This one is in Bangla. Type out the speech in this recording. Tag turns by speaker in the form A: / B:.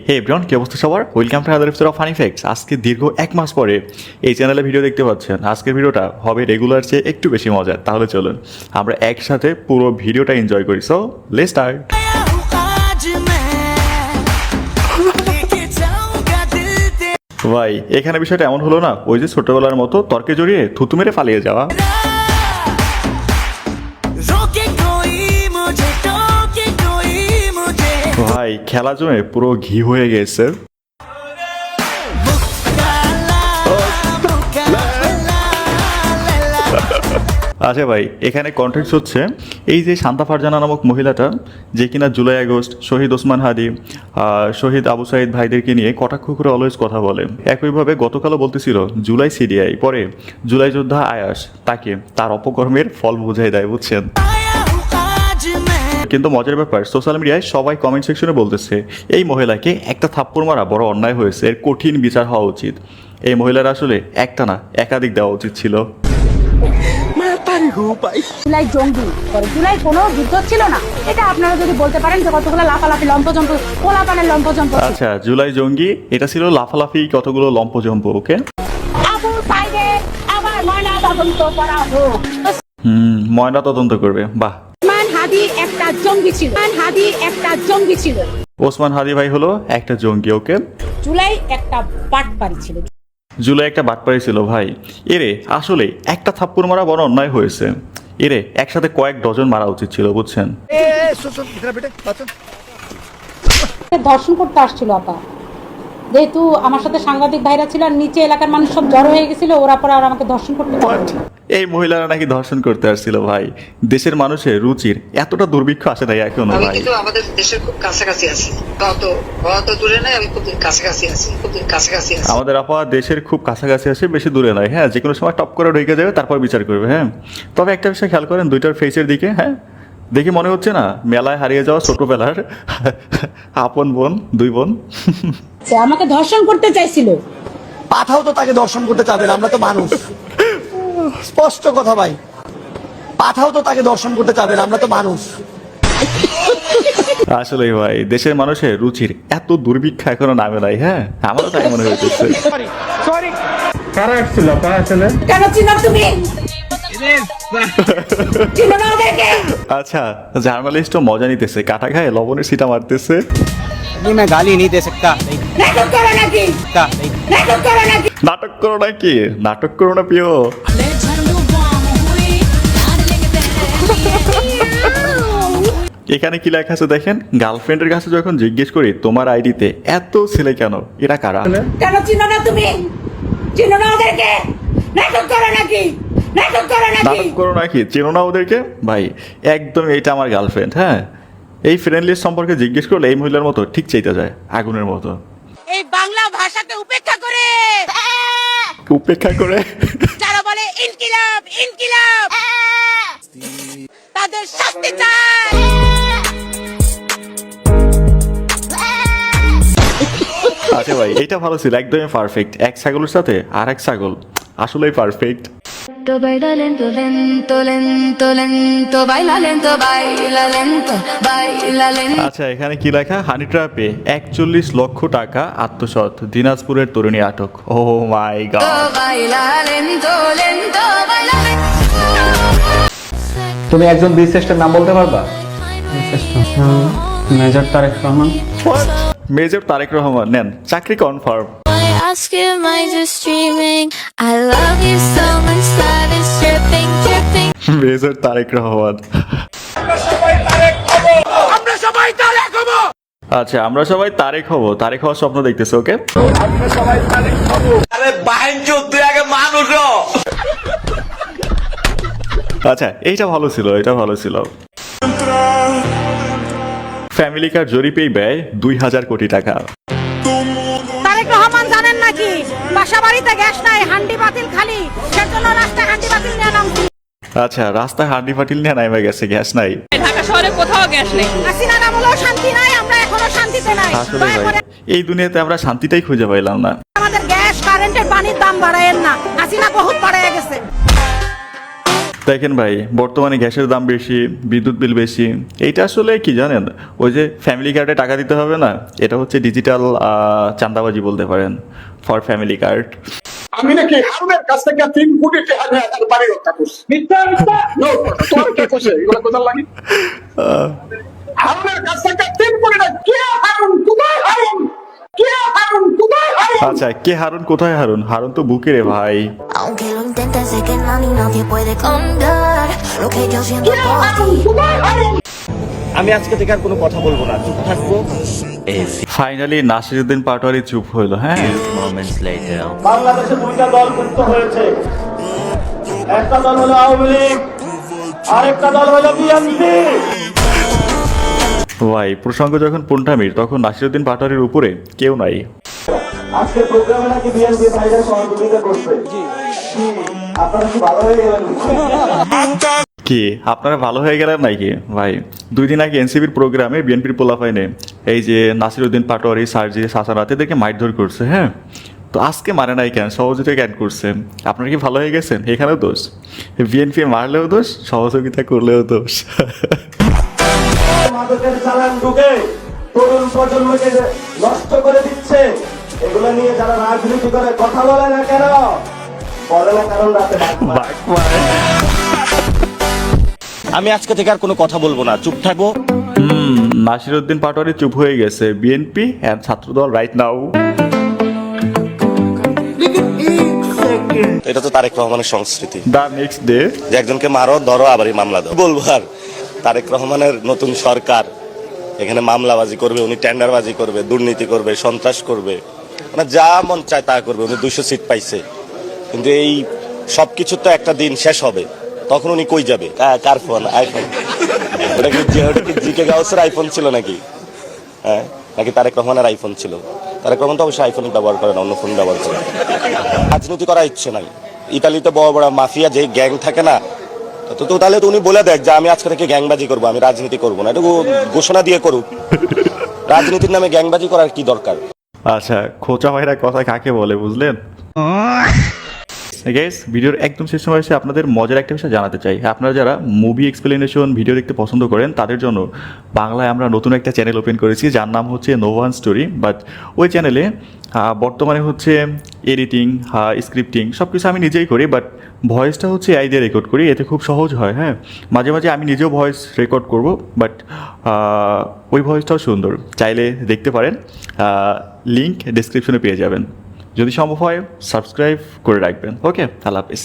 A: হে এভরিওয়ান, কি অবস্থা সবার? Welcome to other episode of funny facts. আজকে দীর্ঘ এক মাস পরে এই চ্যানেলে ভিডিও দেখতে পাচ্ছেন। আজকের ভিডিওটা হবে রেগুলার চেয়ে একটু বেশি মজার। তাহলে চলুন আমরা একসাথে পুরো ভিডিওটা এনজয় করি। So let's start. ভাই এখানে বিষয়টা এমন হলো না, ওই যে ছোটবেলার মতো তর্কে জড়িয়ে থুতু মেরে পালিয়ে যাওয়া। ভাই খেলা জমে পুরো ঘি হয়ে গেছে। আচ্ছা ভাই, এখানে কন্টেক্সট হচ্ছে এই যে শান্তা ফারজানা নামক মহিলাটা, যে কিনা জুলাই আগস্ট, শহীদ ওসমান হাদি, শহীদ আবু সাইদ ভাইদেরকে নিয়ে কটাক্ষ করে অলওয়েজ কথা বলে। একইভাবে গতকালও বলতেছিল জুলাই সিডিআই, পরে জুলাই যোদ্ধা আয়াস তাকে তার অপকর্মের ফল বুঝাই দেয়, বুঝছেন? কিন্তু মজার ব্যাপার, সোশ্যাল মিডিয়ায় সবাই কমেন্ট সেকশনে বলতেছে এই মহিলাকে একটা থাপ্পড় মারা বড় অন্যায় হয়েছে, এর কঠিন বিচার হওয়া উচিত। এই মহিলার আসলে একটা না একাধিক দেওয়া উচিত ছিল।
B: জুলাই জঙ্গি, জুলাই কোনো যুদ্ধ ছিল না, এটা আপনারা যদি বলতে পারেন যে কতগুলো লাফালাফি লম্পজম্প, পোলাপানের লম্পজম্প।
A: আচ্ছা, জুলাই জঙ্গি এটা ছিল লাফালাফি কতগুলো লম্পজম্প। ওকে,
B: আবু সাইদের আবার ময়না তদন্ত করা হোক।
A: ময়না তদন্ত করবে, বাহ।
B: ওসমান হাদি একটা জঙ্গি ছিল,
A: ওসমান হাদি ভাই হলো একটা জঙ্গি। ওকে,
B: জুলাই একটা বাটপাড়ি ছিল।
A: জুলাই একটা বাটপাড়ি ছিল ভাই। এরে আসলে একটা থাপ্পড় মারা বড় অন্যায় হয়েছে, এরে একসাথে কয়েক ডজন মারা উচিত ছিল, বুঝছেন?
B: ধর্ষণ করতে আসছিল আপা, যেহেতু আমার সাথে সাংবাদিক ভাইরা ছিল আর নিচে এলাকার মানুষ সব জড়ো হয়ে গেছিল, ওরা পরে আর আমাকে ধর্ষণ করতে পারে।
A: এই মহিলারা নাকি ধর্ষণ করতে আসছিল ভাই। দেশের মানুষের রুচির এতটা দুর্ভিক্ষ আসে নাই এখনো ভাই।
C: কিন্তু আমাদের দেশের খুব কাছাকাছি আছি, কত দূরে নাই, আমি খুব কাছাকাছি আছি।
A: আমাদের আপা দেশের খুব কাছাকাছি আসে, বেশি দূরে নয়। হ্যাঁ, যে কোনো সময় টপ করে ঢুকে যাবে, তারপর বিচার করবে। হ্যাঁ, তবে একটা বিষয় খেয়াল করেন দুইটার ফেসের দিকে। হ্যাঁ, দেখে মনে হচ্ছে না মেলায় হারিয়ে যাওয়া ছোটবেলার আপন বোন, দুই বোন।
B: আমাকে ধর্ষণ করতে চাইছিল।
D: পাঠাও তো তাকে দর্শন করতে চাবেন, আমরা তো মানুষ। স্পষ্ট কথা ভাই, পাঠাও তো তাকে দর্শন করতে চাবেন, আমরা তো মানুষ।
A: আসলে ভাই দেশের মানুষের রুচির এত দুর্ভিক্ষ এখনো নামে নাই। হ্যাঁ, আমারও তাই মনে হয়েছে।
E: কারা আসছিল আপা আসলে?
B: কেন চিনো তুমি? চিনো না ওদেরকে?
A: আচ্ছা, জার্নালিস্টও মজা নিতেছে, কাটা খায় লবণের সিটা মারতেছে।
F: मैं गाली नहीं दे सकता।
B: নাটক করো নাকি?
A: নাটক করো নাকি? নাটক করো না প্রিয়। এখানে কি লেখা আছে দেখেন, গার্লফ্রেন্ডের কাছে যখন জিজ্ঞেস করি তোমার আইডিতে এত ছেলে কেন, এরা কারা?
B: কেন চিনো না তুমি? চিনো না ওদেরকে? নাটক করো নাকি?
A: নাটক করো নাকি? চেনো না ওদেরকে? ভাই একদম এটা আমার গার্লফ্রেন্ড। হ্যাঁ, এই ফ্রেন্ড লিস্ট সম্পর্কে জিজ্ঞেস করলে এই মহিলার মতো ঠিক চাইতে যায়, আগুনের মতো।
B: এই বাংলা ভাষাকে উপেক্ষা করে যারা বলে ইনকিলাব ইনকিলাব, তাদের শাস্তি চাই।
A: আচ্ছা ভাই, এটা ভালো ছিল, একদমই পারফেক্ট। এক ছাগলের সাথে আর এক ছাগল আসলেই perfect.
G: Baila lento, lento, lento, lento, baila lento, baila lento, baila lento.
A: আচ্ছা, এখানে কি লেখা? হানি ট্র্যাপে 41 লক্ষ টাকা আত্মসাৎ, দিনাজপুরের তরুণী আটক। ও মাই god.
G: Baila lento, lento, baila lento.
E: তুমি একজন বীরশ্রেষ্ঠের নাম বলতে পারবা? মেজর তারেক রহমান।
A: মেজর তারেক রহমান, নেন চাকরি confirm.
G: I ask you, am I just dreaming? I love you so much that it's dripping, dripping.
A: Major Tarek Rahman. আচ্ছা, আমরা সবাই তারেক হব। তারেক হওয়ার স্বপ্ন দেখতেছে। ওকে, আচ্ছা এইটা ভালো ছিল, এটা ভালো ছিল। ফ্যামিলি কার্ড জরিপেই ব্যয় 2000 কোটি টাকা।
B: তারেক রহমান জানেন নাকি বাসা বাড়িতে গ্যাস নাই, হান্ডি বাতিল খালি, সেজন্য রাস্তায় হান্ডি বাতিল নিয়ে নামছি।
A: আচ্ছা, রাস্তায় হান্ডি ফাটিল নিয়ে নাইমা গেছে, গ্যাস নাই।
H: ঢাকা শহরে কোথাও গ্যাস নেই।
B: হাসিনা নামলেও শান্তি নাই, আমরা এখনো শান্তিতে নাই।
A: আসলে ভাই এই দুনিয়াতে আমরা শান্তিটাই খুঁজে পাইলাম না।
B: আমাদের গ্যাস কারেন্টের পানির দাম বাড়ায়েন না, হাসিনা বহুত বাড়ায় গেছে।
A: দেখেন ভাই, বর্তমানে গ্যাসের দাম বেশি, বিদ্যুৎ বিল বেশি। এইটা আসলে কি জানেন, ওই যে ফ্যামিলি কার্ডে টাকা দিতে হবে না, এটা হচ্ছে ডিজিটাল চাঁদাবাজি বলতে পারেন, ফর ফ্যামিলি কার্ড।
I: আমি নাকি হারুনের কাছ থেকে 3 কোটি টাকা নিয়ে তার বাড়ি রক্ষা করছি। মিথ্যা মিথ্যা নো তোমার কে কইছে এগুলা কোথায় লাগে? হারুনের কাছ থেকে 3 কোটি টাকা কে হারুন কোথায় হারুন কে হারুন কোথায় হারুন?
A: আচ্ছা, কে হারুন কোথায় হারুন? হারুন তো বুকে রে ভাই।
G: Aunque lo intentes, sé que no ni nadie puede contar lo que yo siento
I: কে
G: por
I: হারুন
G: ti.
I: কোথায় হারুন?
D: আমি আজকে থেকে আর কোনো কথা বলবো না, চুপ থাকবো।
A: ফাইনালি নাসিরউদ্দিন পাটোয়ারি চুপ হইলো। হ্যাঁ,
D: বাংলাদেশে দুইটা দল যুক্ত হয়েছে, একটা দল হলো আওয়ামী লীগ, আরেকটা দল হলো বিএনপি।
A: ভাই প্রসঙ্গ যখন পুন্টামির, তখন নাসিরউদ্দিন পাটোয়ারির উপরে কেউ নাই।
D: আজকে প্রোগ্রামে নাকি বিএনপি ভাইরা সহযোগিতা করছে। আপনারা কি ভালো হয়ে গেলেন?
A: কি আপনারা ভালো হয়ে গেলেন নাকি ভাই? 2 দিন আগে এনসিবির প্রোগ্রামে বিএনপির পোলাপাইনে এই যে নাসিরউদ্দিন পাটোয়ারি, সার্জি, সাসারাত এদেরকে মারধর করছে। হ্যাঁ, তো আজকে মারে নাই কেন? সহযোগিতা কেন করছে? আপনারা কি ভালো হয়ে গেছেন? এখানেও দোষ, বিএনপি মারলেও দোষ, সহযোগিতা করলেও দোষ।
D: মাদকের চালান ঢুকে তরুণ প্রজন্মকে যে নষ্ট করে দিচ্ছে, এগুলো নিয়ে যারা রাজনীতি করে কথা বলে না কেন? বলে না কারণ রাতে
A: বাক মারে।
D: আমি আজকে থেকে আর কোনো কথা বলবো না, চুপ থাকবো।
A: নাসিরউদ্দিন পাটোয়ারি চুপ হয়ে গেছে। BNP and Chhatradal right now.
J: এটা তো তারেক রহমানের সংস্কৃতি,
A: দ্য নেক্সট ডে
J: যে একজনকে মারো ধরো আবারই মামলা দাও। বলবো আর তারেক রহমানের নতুন সরকার এখানে মামলাবাজি করবে, উনি টেন্ডারবাজি করবে, দুর্নীতি করবে, সন্ত্রাস করবে, মানে যা মন চায় তা করবে। উনি 200 সিট পাইছে, কিন্তু এই সবকিছু তো একটা দিন শেষ হবে, তখন উনি কই যাবে? কার ফোন? আইফোন? ওটা কি জিকে গাউসের আইফোন ছিল নাকি? হ্যাঁ, নাকি তারেক রহমানের আইফোন ছিল? তারেক রহমান তো অবশ্যই আইফোন ব্যবহার করে না, অন্য ফোন ব্যবহার করে। রাজনীতি করার ইচ্ছে নাই। ইতালিতে বড় বড় মাফিয়া যে গ্যাং থাকে না, তো তাহলে তো উনি বলে দেখ যে আমি আজকে থেকে গ্যাংবাজি করবো, আমি রাজনীতি করবো না, এটা ঘোষণা দিয়ে করুক। রাজনীতির নামে গ্যাংবাজি করার কি দরকার?
A: আচ্ছা, খোঁচা ভাইরা কথা কাকে বলে বুঝলেন? গাইস, ভিডিওর একদম শেষ সময় এসে আপনাদের মজার একটা বিষয় জানাতে চাই। আপনারা যারা মুভি এক্সপ্লেনেশন ভিডিও দেখতে পছন্দ করেন, তাদের জন্য বাংলায় আমরা নতুন একটা চ্যানেল ওপেন করেছি, যার নাম হচ্ছে নো ওয়ান স্টোরি। বাট ওই চ্যানেলে বর্তমানে হচ্ছে এডিটিং, স্ক্রিপ্টিং সব কিছু আমি নিজেই করি, বাট ভয়েসটা হচ্ছে এআই দিয়ে রেকর্ড করি, এতে খুব সহজ হয়। হ্যাঁ, মাঝে মাঝে আমি নিজেও ভয়েস রেকর্ড করব, বাট ওই ভয়েসটাও সুন্দর, চাইলে দেখতে পারেন। লিঙ্ক ডেসক্রিপশনে পেয়ে যাবেন। যদি সম্ভব হয় সাবস্ক্রাইব করে রাখবেন। ওকে, আল্লাহ হাফিজ।